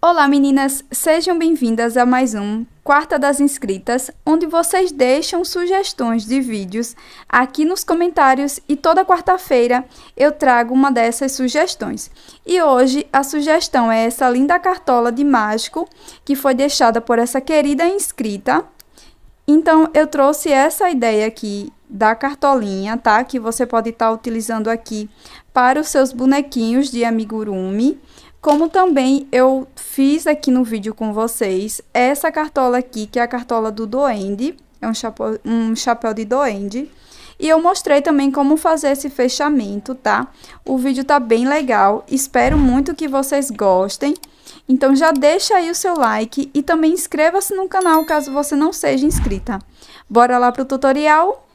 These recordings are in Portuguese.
Olá meninas, sejam bem-vindas a mais um Quarta das Inscritas, onde vocês deixam sugestões de vídeos aqui nos comentários e toda quarta-feira eu trago uma dessas sugestões. E hoje a sugestão é essa linda cartola de mágico que foi deixada por essa querida inscrita. Então eu trouxe essa ideia aqui da cartolinha, tá? Que você pode estar utilizando aqui para os seus bonequinhos de amigurumi. Como também eu fiz aqui no vídeo com vocês, essa cartola aqui, que é a cartola do duende, é um chapéu de duende. E eu mostrei também como fazer esse fechamento, tá? O vídeo tá bem legal, espero muito que vocês gostem. Então já deixa aí o seu like e também inscreva-se no canal caso você não seja inscrita. Bora lá pro tutorial?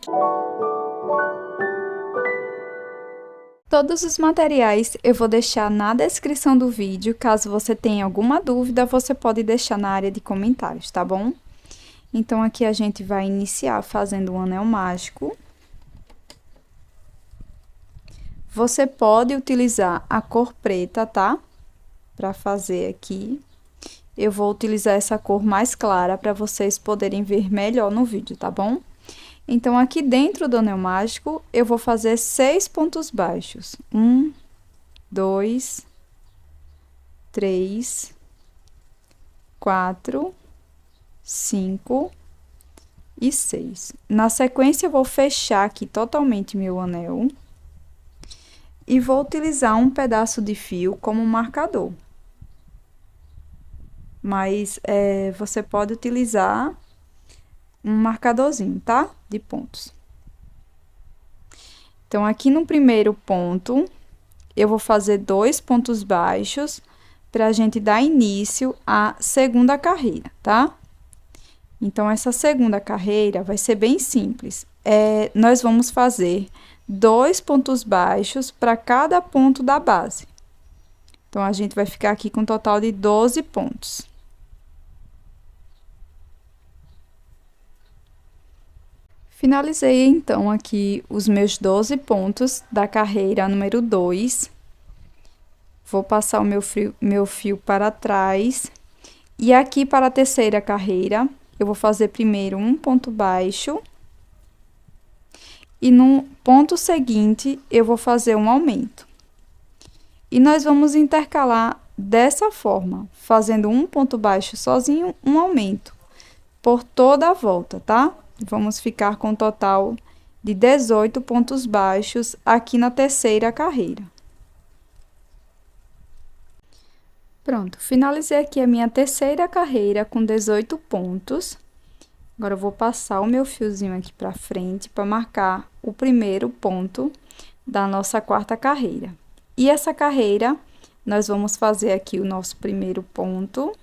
Todos os materiais eu vou deixar na descrição do vídeo, caso você tenha alguma dúvida, você pode deixar na área de comentários, tá bom? Então, aqui a gente vai iniciar fazendo um anel mágico. Você pode utilizar a cor preta, tá? Para fazer aqui. Eu vou utilizar essa cor mais clara para vocês poderem ver melhor no vídeo, tá bom? Então, aqui dentro do anel mágico, eu vou fazer 6 pontos baixos. 1, 2, 3, 4, 5 e 6. Na sequência, eu vou fechar aqui totalmente meu anel. E vou utilizar um pedaço de fio como marcador. Mas, você pode utilizar um marcadorzinho, tá? De pontos. Então, aqui no primeiro ponto, eu vou fazer 2 pontos baixos pra gente dar início à segunda carreira, tá? Então, essa segunda carreira vai ser bem simples. Nós vamos fazer 2 pontos baixos para cada ponto da base. Então, a gente vai ficar aqui com um total de 12 pontos. Finalizei, então, aqui os meus 12 pontos da carreira número 2. Vou passar o meu fio para trás. E aqui, para a terceira carreira, eu vou fazer primeiro um ponto baixo. E no ponto seguinte, eu vou fazer um aumento. E nós vamos intercalar dessa forma, fazendo um ponto baixo sozinho, um aumento, por toda a volta, tá? Vamos ficar com um total de 18 pontos baixos aqui na terceira carreira. Pronto, finalizei aqui a minha terceira carreira com 18 pontos. Agora, eu vou passar o meu fiozinho aqui pra frente para marcar o primeiro ponto da nossa quarta carreira. E essa carreira, nós vamos fazer aqui o nosso primeiro ponto.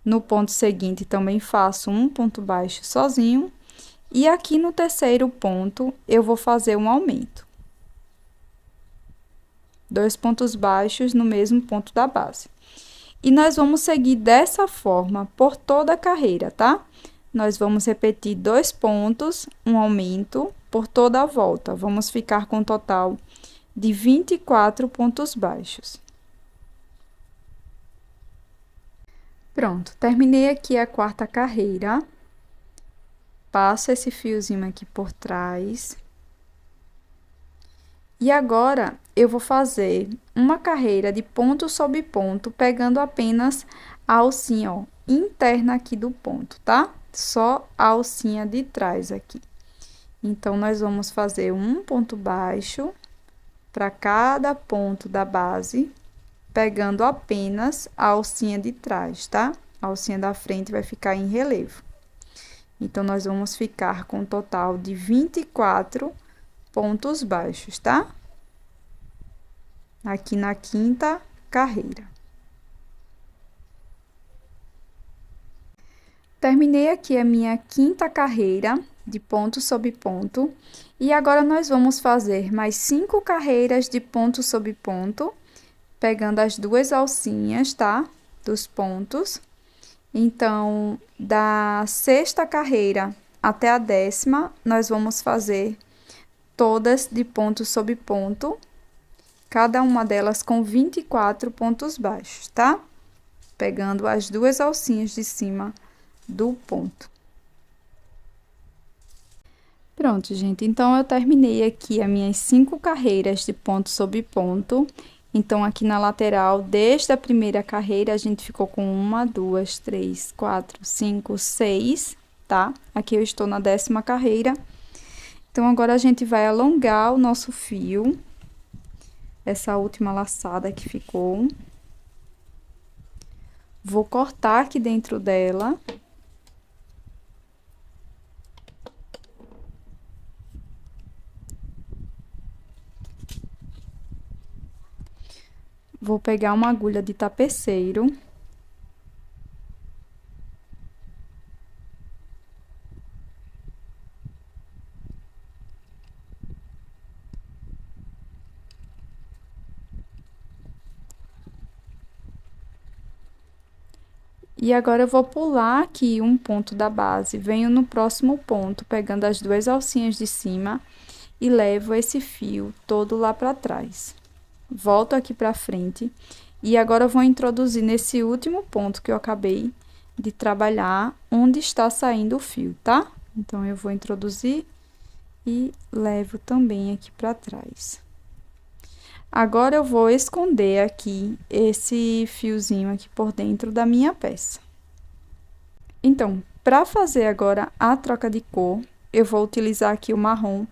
No ponto seguinte, também faço um ponto baixo sozinho. E aqui no terceiro ponto, eu vou fazer um aumento. 2 pontos baixos no mesmo ponto da base. E nós vamos seguir dessa forma por toda a carreira, tá? Nós vamos repetir 2 pontos, um aumento por toda a volta. Vamos ficar com um total de 24 pontos baixos. Pronto, terminei aqui a quarta carreira. Passo esse fiozinho aqui por trás. E agora, eu vou fazer uma carreira de ponto sobre ponto, pegando apenas a alcinha, ó, interna aqui do ponto, tá? Só a alcinha de trás aqui. Então, nós vamos fazer um ponto baixo para cada ponto da base, pegando apenas a alcinha de trás, tá? A alcinha da frente vai ficar em relevo. Então, nós vamos ficar com um total de 24 pontos baixos, tá? Aqui na quinta carreira. Terminei aqui a minha quinta carreira de ponto sobre ponto. E agora, nós vamos fazer mais 5 carreiras de ponto sobre ponto, pegando as 2 alcinhas, tá? Dos pontos. Então, da sexta carreira até a 10ª, nós vamos fazer todas de ponto sobre ponto, cada uma delas com 24 pontos baixos, tá? pegando as duas alcinhas de cima do ponto. Pronto, gente, então eu terminei aqui as minhas 5 carreiras de ponto sobre ponto. Então, aqui na lateral, desde a primeira carreira, a gente ficou com 1, 2, 3, 4, 5, 6, tá? Aqui eu estou na 10ª carreira. Então, agora a gente vai alongar o nosso fio, essa última laçada que ficou. Vou cortar aqui dentro dela. Vou pegar uma agulha de tapeceiro. E agora, eu vou pular aqui um ponto da base, venho no próximo ponto, pegando as duas alcinhas de cima e levo esse fio todo lá pra trás. Volto aqui pra frente e agora eu vou introduzir nesse último ponto que eu acabei de trabalhar, onde está saindo o fio, tá? Então, eu vou introduzir e levo também aqui pra trás. Agora, eu vou esconder aqui esse fiozinho aqui por dentro da minha peça. Então, para fazer agora a troca de cor, eu vou utilizar aqui o marrom,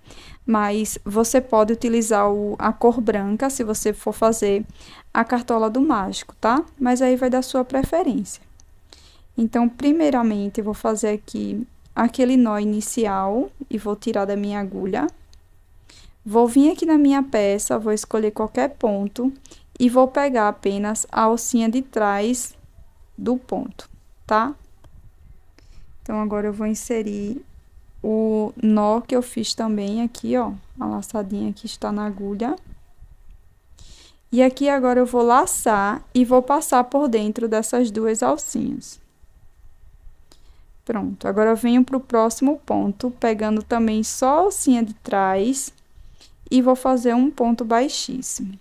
mas você pode utilizar a cor branca, se você for fazer a cartola do mágico, tá? Mas aí vai da sua preferência. Então, primeiramente, eu vou fazer aqui aquele nó inicial e vou tirar da minha agulha. Vou vir aqui na minha peça, vou escolher qualquer ponto e vou pegar apenas a alcinha de trás do ponto, tá? Então, agora eu vou inserir o nó que eu fiz também aqui, ó, a laçadinha que está na agulha. E aqui agora eu vou laçar e vou passar por dentro dessas duas alcinhas. Pronto, agora eu venho pro próximo ponto, pegando também só a alcinha de trás e vou fazer um ponto baixíssimo.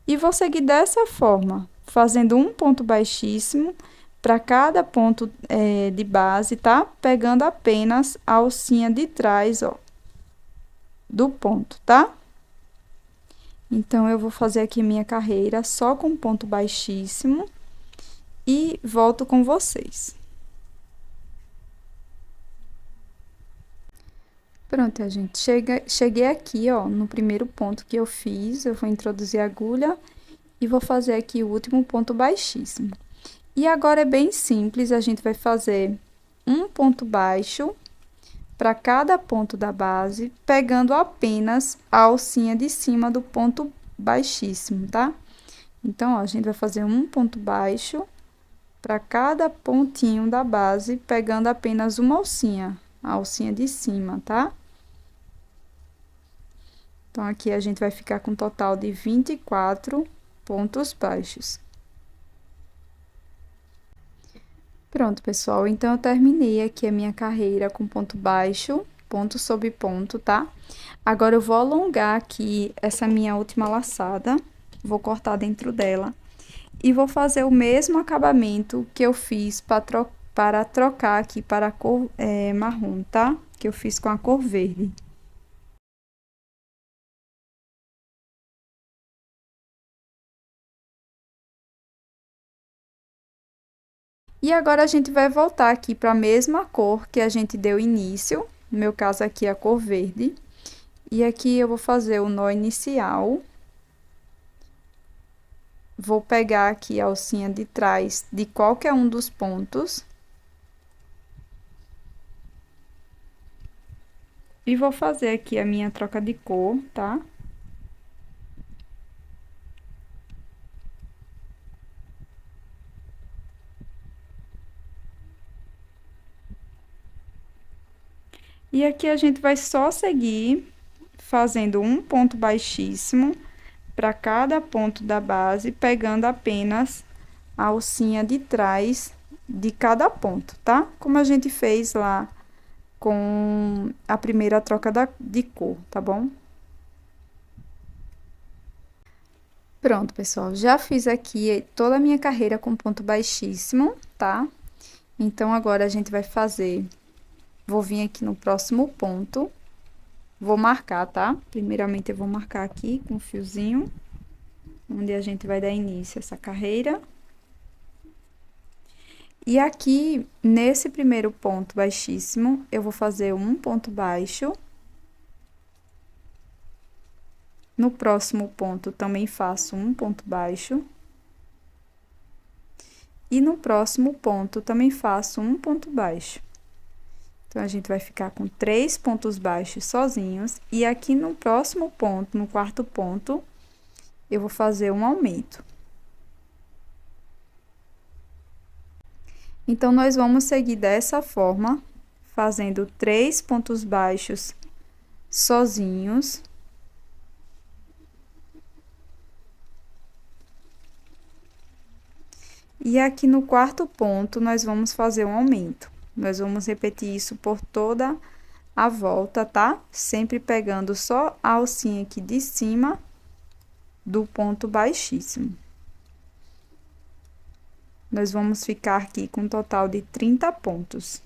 E vou seguir dessa forma, fazendo um ponto baixíssimo para cada ponto de base, tá? Pegando apenas a alcinha de trás, ó, do ponto, tá? Então, eu vou fazer aqui minha carreira só com ponto baixíssimo e volto com vocês. Pronto, gente, cheguei aqui, ó, no primeiro ponto que eu fiz, eu vou introduzir a agulha e vou fazer aqui o último ponto baixíssimo. E agora é bem simples, a gente vai fazer um ponto baixo para cada ponto da base, pegando apenas a alcinha de cima do ponto baixíssimo, tá? Então, ó, a gente vai fazer um ponto baixo para cada pontinho da base, pegando apenas uma alcinha, a alcinha de cima, tá? Então, aqui a gente vai ficar com um total de 24 pontos baixos. Pronto, pessoal, então eu terminei aqui a minha carreira com ponto baixo, ponto sobre ponto, tá? Agora, eu vou alongar aqui essa minha última laçada, vou cortar dentro dela e vou fazer o mesmo acabamento que eu fiz para trocar aqui para a cor marrom, tá? Que eu fiz com a cor verde. E agora, a gente vai voltar aqui para a mesma cor que a gente deu início, no meu caso aqui a cor verde. E aqui eu vou fazer o nó inicial. Vou pegar aqui a alcinha de trás de qualquer um dos pontos. E vou fazer aqui a minha troca de cor, tá? E aqui a gente vai só seguir fazendo um ponto baixíssimo para cada ponto da base, pegando apenas a alcinha de trás de cada ponto, tá? Como a gente fez lá com a primeira troca de cor, tá bom? Pronto, pessoal, já fiz aqui toda a minha carreira com ponto baixíssimo, tá? Então, agora a gente vai fazer, vou vir aqui no próximo ponto, vou marcar, tá? Primeiramente, eu vou marcar aqui com um fiozinho, onde a gente vai dar início a essa carreira. E aqui, nesse primeiro ponto baixíssimo, eu vou fazer um ponto baixo. No próximo ponto, também faço um ponto baixo. E no próximo ponto, também faço um ponto baixo. Então, a gente vai ficar com 3 pontos baixos sozinhos. E aqui no próximo ponto, no quarto ponto, eu vou fazer um aumento. Então, nós vamos seguir dessa forma, fazendo 3 pontos baixos sozinhos. E aqui no quarto ponto, nós vamos fazer um aumento. Nós vamos repetir isso por toda a volta, tá? Sempre pegando só a alcinha aqui de cima do ponto baixíssimo. Nós vamos ficar aqui com um total de 30 pontos.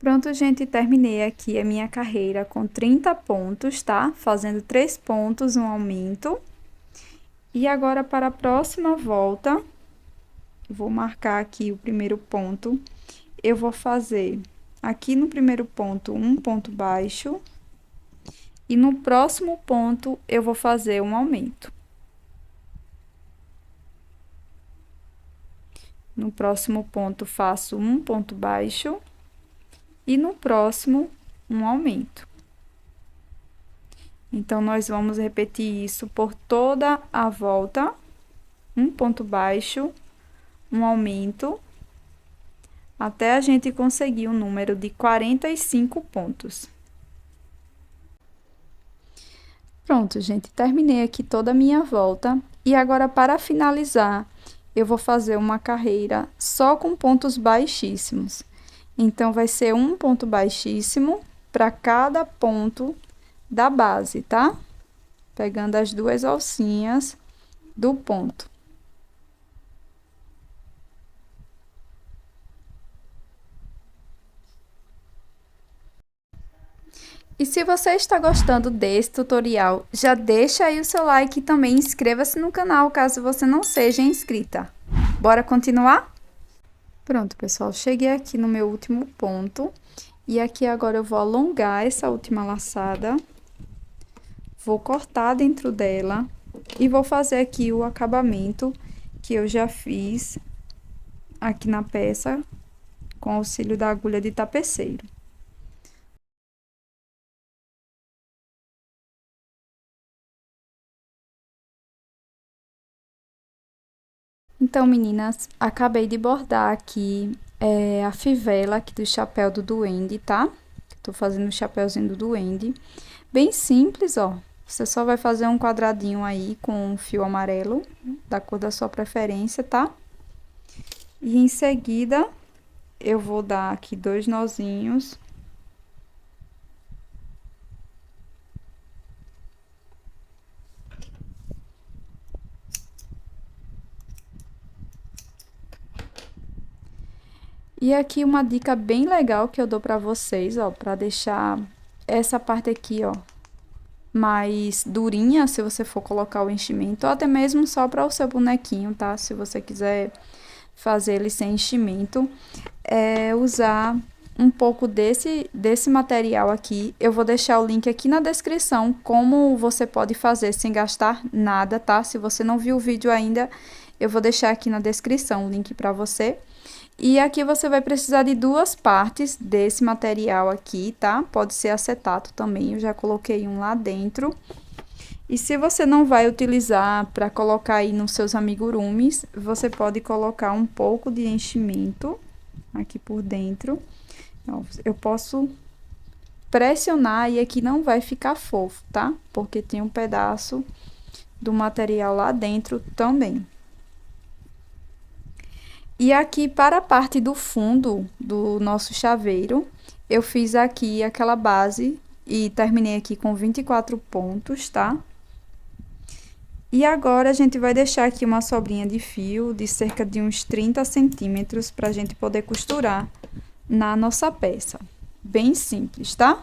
Pronto, gente, terminei aqui a minha carreira com 30 pontos, tá? Fazendo 3 pontos, um aumento. E agora, para a próxima volta, vou marcar aqui o primeiro ponto. Eu vou fazer aqui no primeiro ponto um ponto baixo. E no próximo ponto, eu vou fazer um aumento. No próximo ponto, faço um ponto baixo. E no próximo, um aumento. Então, nós vamos repetir isso por toda a volta, um ponto baixo, um aumento, até a gente conseguir um número de 45 pontos. Pronto, gente, terminei aqui toda a minha volta. E agora, para finalizar, eu vou fazer uma carreira só com pontos baixíssimos. Então, vai ser um ponto baixíssimo para cada ponto da base, tá? Pegando as duas alcinhas do ponto. E se você está gostando desse tutorial, já deixa aí o seu like e também inscreva-se no canal, caso você não seja inscrita. Bora continuar? Pronto, pessoal, cheguei aqui no meu último ponto. E aqui agora eu vou alongar essa última laçada. Vou cortar dentro dela e vou fazer aqui o acabamento que eu já fiz aqui na peça com auxílio da agulha de tapeceiro. Então, meninas, acabei de bordar aqui a fivela aqui do chapéu do duende, tá? Tô fazendo o chapéuzinho do duende. Bem simples, ó. Você só vai fazer um quadradinho aí com um fio amarelo, da cor da sua preferência, tá? E em seguida, eu vou dar aqui 2 nozinhos. E aqui uma dica bem legal que eu dou pra vocês, ó, pra deixar essa parte aqui, ó, mais durinha, se você for colocar o enchimento, ou até mesmo só para o seu bonequinho, tá? Se você quiser fazer ele sem enchimento, usar um pouco desse material aqui. Eu vou deixar o link aqui na descrição, como você pode fazer sem gastar nada, tá? Se você não viu o vídeo ainda, eu vou deixar aqui na descrição o link para você. E aqui você vai precisar de 2 partes desse material aqui, tá? Pode ser acetato também, eu já coloquei um lá dentro. E se você não vai utilizar para colocar aí nos seus amigurumis, você pode colocar um pouco de enchimento aqui por dentro. Então, eu posso pressionar e aqui não vai ficar fofo, tá? Porque tem um pedaço do material lá dentro também. E aqui, para a parte do fundo do nosso chaveiro, eu fiz aqui aquela base e terminei aqui com 24 pontos, tá? E agora, a gente vai deixar aqui uma sobrinha de fio de cerca de uns 30 centímetros para a gente poder costurar na nossa peça. Bem simples, tá?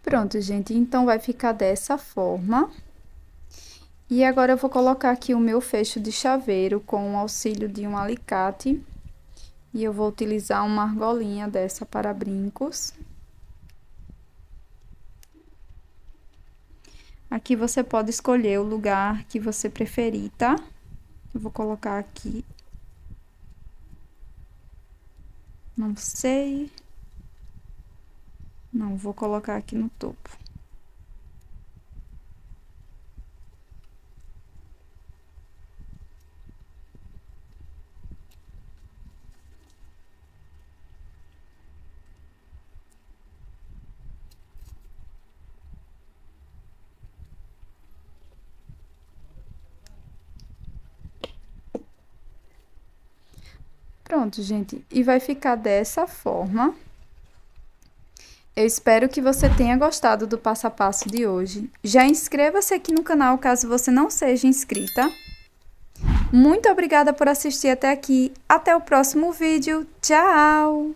Pronto, gente, então vai ficar dessa forma. E agora eu vou colocar aqui o meu fecho de chaveiro com o auxílio de um alicate. E eu vou utilizar uma argolinha dessa para brincos. Aqui você pode escolher o lugar que você preferir, tá? Eu vou colocar aqui. Não sei. Não, vou colocar aqui no topo. Pronto, gente, e vai ficar dessa forma. Eu espero que você tenha gostado do passo a passo de hoje. Já inscreva-se aqui no canal caso você não seja inscrita. Muito obrigada por assistir até aqui. Até o próximo vídeo. Tchau!